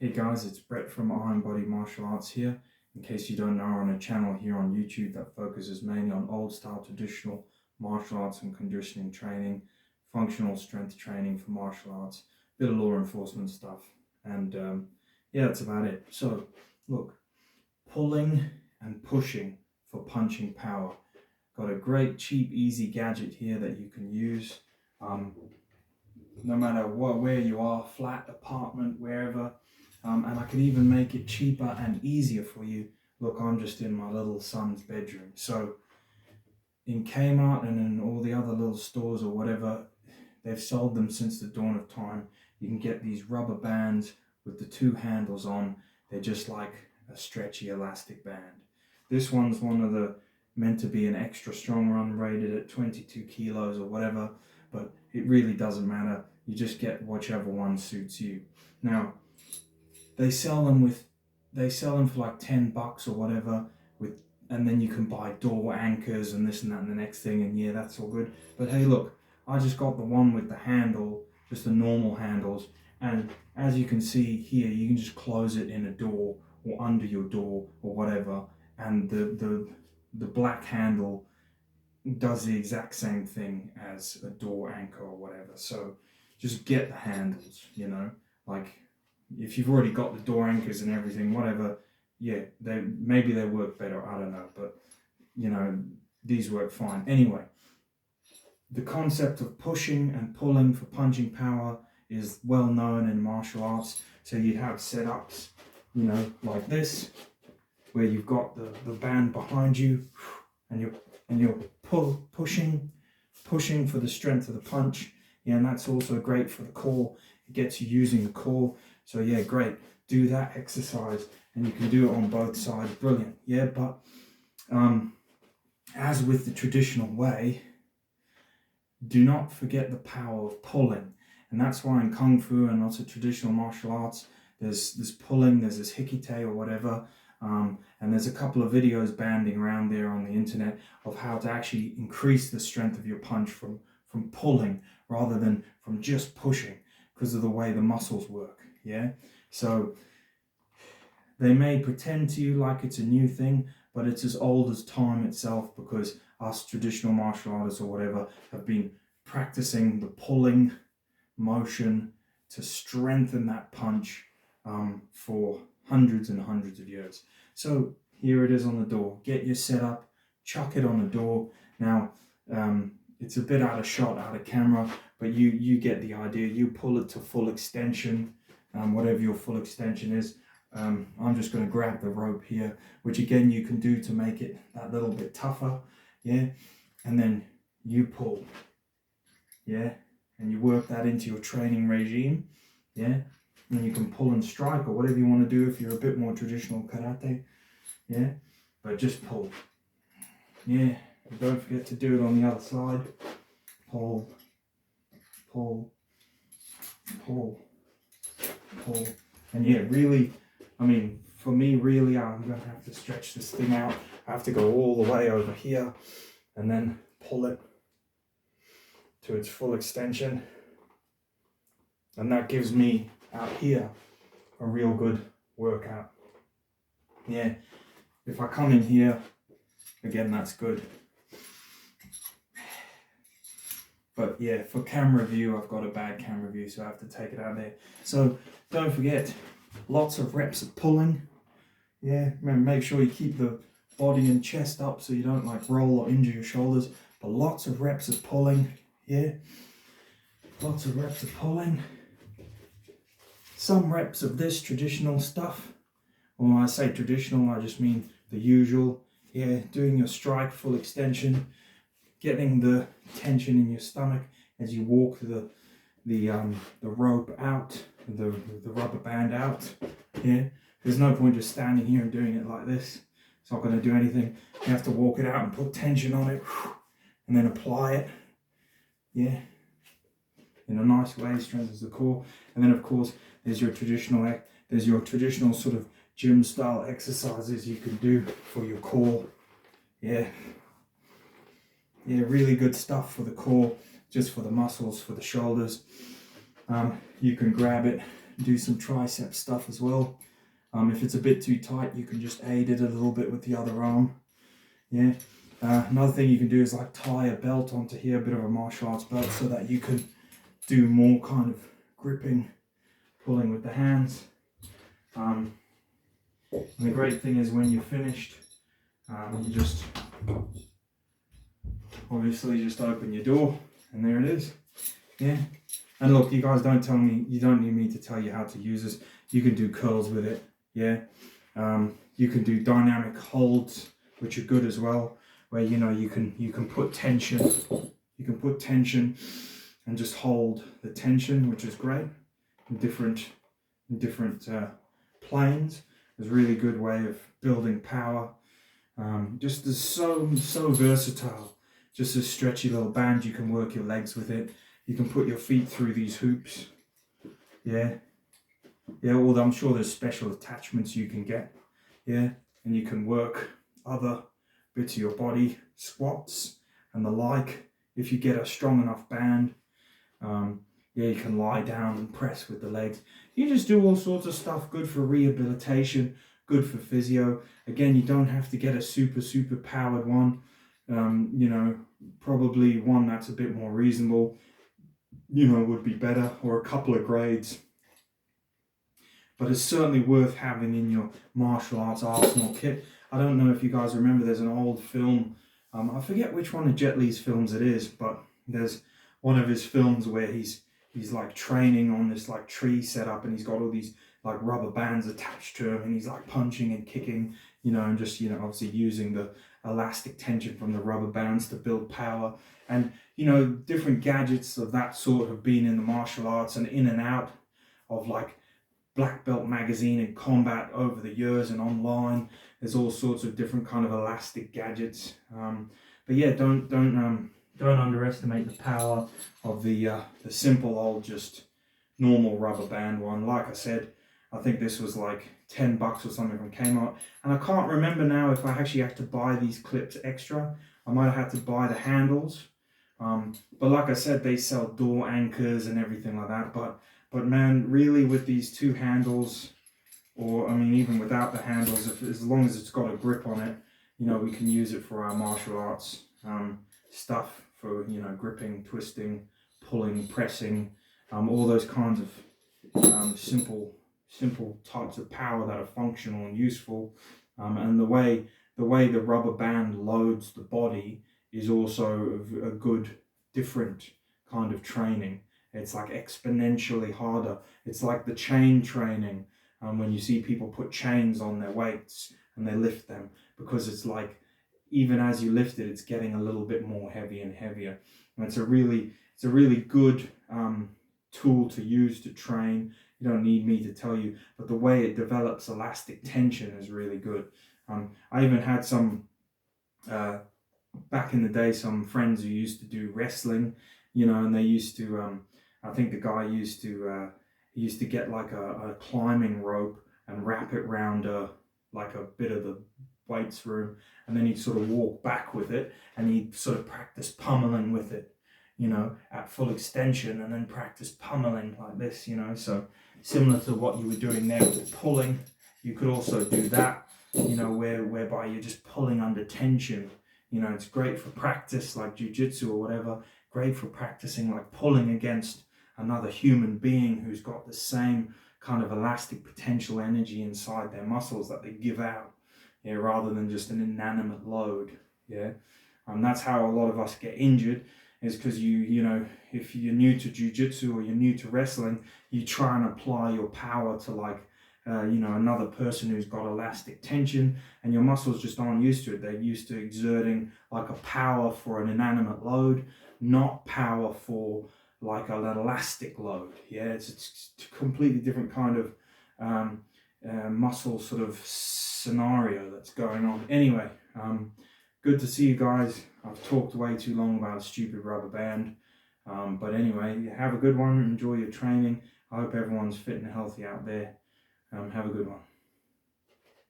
Hey guys, it's Brett from Iron Body Martial Arts here. In case you don't know, we're on a channel here on YouTube that focuses mainly on old style traditional martial arts and conditioning training, functional strength training for martial arts, bit of law enforcement stuff, and yeah, that's about it. So look, pulling and pushing for punching power. Got a great cheap easy gadget here that you can use no matter where you are, flat, apartment, wherever. And I could even make it cheaper and easier for you. Look, I'm just in my little son's bedroom. So in Kmart and in all the other little stores or whatever, they've sold them since the dawn of time. You can get these rubber bands with the two handles on. They're just like a stretchy elastic band. This one's meant to be an extra strong one, rated at 22 kilos or whatever, but it really doesn't matter. You just get whichever one suits you. Now, they sell them for like $10 or whatever, and then you can buy door anchors and this and that and the next thing, and yeah, that's all good. But hey, look, I just got the one with the handle, just the normal handles, and as you can see here, you can just close it in a door or under your door or whatever, and the black handle does the exact same thing as a door anchor or whatever. So just get the handles, like if you've already got the door anchors and everything, whatever, yeah, maybe they work better, I don't know, but these work fine. Anyway, the concept of pushing and pulling for punching power is well known in martial arts. So you'd have setups, like this, where you've got the band behind you, and you're pushing for the strength of the punch. Yeah, and that's also great for the core. It gets you using the core. So yeah, great. Do that exercise, and you can do it on both sides. Brilliant. Yeah, but as with the traditional way, do not forget the power of pulling. And that's why in Kung Fu and lots of traditional martial arts, there's this pulling, there's this hikite or whatever. And there's a couple of videos banding around there on the internet of how to actually increase the strength of your punch from pulling rather than from just pushing, because of the way the muscles work. Yeah, so they may pretend to you like it's a new thing, but it's as old as time itself, because us traditional martial artists or whatever have been practicing the pulling motion to strengthen that punch for hundreds and hundreds of years. So here it is on the door. Get your setup, chuck it on the door. Now, it's a bit out of shot, out of camera, but you get the idea. You pull it to full extension, whatever your full extension is. I'm just going to grab the rope here, which again you can do to make it that little bit tougher. Yeah, and then you pull. Yeah, and you work that into your training regime. Yeah. And you can pull and strike or whatever you want to do if you're a bit more traditional karate. Yeah, but just pull. Yeah, and don't forget to do it on the other side. Pull, pull, pull, pull. And yeah, really, for me, really, I'm going to have to stretch this thing out. I have to go all the way over here and then pull it to its full extension. And that gives me out here a real good workout. Yeah, if I come in here, again, that's good. But yeah, for camera view, I've got a bad camera view, so I have to take it out there. So don't forget, lots of reps of pulling. Yeah, remember, make sure you keep the body and chest up so you don't like roll or injure your shoulders. But lots of reps of pulling. Yeah, lots of reps of pulling. Some reps of this traditional stuff. When I say traditional, I just mean the usual. Yeah, doing your strike full extension, getting the tension in your stomach as you walk the rope out, the rubber band out. Yeah, there's no point just standing here and doing it like this. It's not going to do anything. You have to walk it out and put tension on it, and then apply it. Yeah, in a nice way, strengthens the core. And then of course, there's your traditional sort of gym style exercises you can do for your core. Yeah, really good stuff for the core, just for the muscles, for the shoulders. You can grab it, do some tricep stuff as well. If it's a bit too tight, you can just aid it a little bit with the other arm. Yeah. Another thing you can do is like tie a belt onto here, a bit of a martial arts belt, so that you can do more kind of gripping, pulling with the hands. And the great thing is when you're finished, you just obviously just open your door and there it is. Yeah. And look, you guys don't tell me, you don't need me to tell you how to use this. You can do curls with it. Yeah. You can do dynamic holds, which are good as well, where you know you can put tension. You can put tension and just hold the tension, which is great in different planes. It's a really good way of building power. Just is so versatile. Just a stretchy little band. You can work your legs with it. You can put your feet through these hoops. Yeah. Yeah, although I'm sure there's special attachments you can get. Yeah. And you can work other bits of your body, squats and the like. If you get a strong enough band, yeah, you can lie down and press with the legs. You just do all sorts of stuff, good for rehabilitation, good for physio. Again, you don't have to get a super powered one. You know, probably one that's a bit more reasonable, you know, would be better, or a couple of grades. But it's certainly worth having in your martial arts arsenal kit. I don't know if you guys remember, there's an old film, I forget which one of Jet Li's films it is, but there's one of his films where he's like training on this like tree setup, and he's got all these like rubber bands attached to him, and he's like punching and kicking, you know, and just, you know, obviously using the elastic tension from the rubber bands to build power. And, you know, different gadgets of that sort have been in the martial arts and in and out of like Black Belt magazine and combat over the years and online. There's all sorts of different kind of elastic gadgets. But yeah, don't underestimate the power of the simple old just normal rubber band one. Like I said, I think this was like $10 or something from Kmart, and I can't remember now if I actually had to buy these clips extra. I might have had to buy the handles, but like I said, they sell door anchors and everything like that. But man, really with these two handles, or I mean even without the handles, as long as it's got a grip on it, you know, we can use it for our martial arts stuff, for, you know, gripping, twisting, pulling, pressing, all those kinds of simple types of power that are functional and useful. And the way the rubber band loads the body is also a good different kind of training. It's like exponentially harder. It's like the chain training, when you see people put chains on their weights and they lift them, because it's like even as you lift it, it's getting a little bit more heavy and heavier. And it's a really good tool to use to train. You don't need me to tell you, but the way it develops elastic tension is really good. I even had some, back in the day, some friends who used to do wrestling, you know, and they used to, I think the guy used to get like a climbing rope and wrap it round like a bit of the weights room, and then he'd sort of walk back with it, and he'd sort of practice pummeling with it, you know, at full extension, and then practice pummeling like this, you know. So similar to what you were doing there with pulling, you could also do that, you know, whereby you're just pulling under tension. You know, it's great for practice like jiu-jitsu or whatever, great for practicing like pulling against another human being who's got the same kind of elastic potential energy inside their muscles that they give out, yeah, rather than just an inanimate load. Yeah. That's how a lot of us get injured, is because you know, if you're new to jiu-jitsu or you're new to wrestling, you try and apply your power to like, you know, another person who's got elastic tension, and your muscles just aren't used to it. They're used to exerting like a power for an inanimate load, not power for like an elastic load. Yeah, it's a completely different kind of muscle sort of scenario that's going on. Anyway, good to see you guys. I've talked way too long about a stupid rubber band, but anyway, have a good one. Enjoy your training. I hope everyone's fit and healthy out there. Have a good one.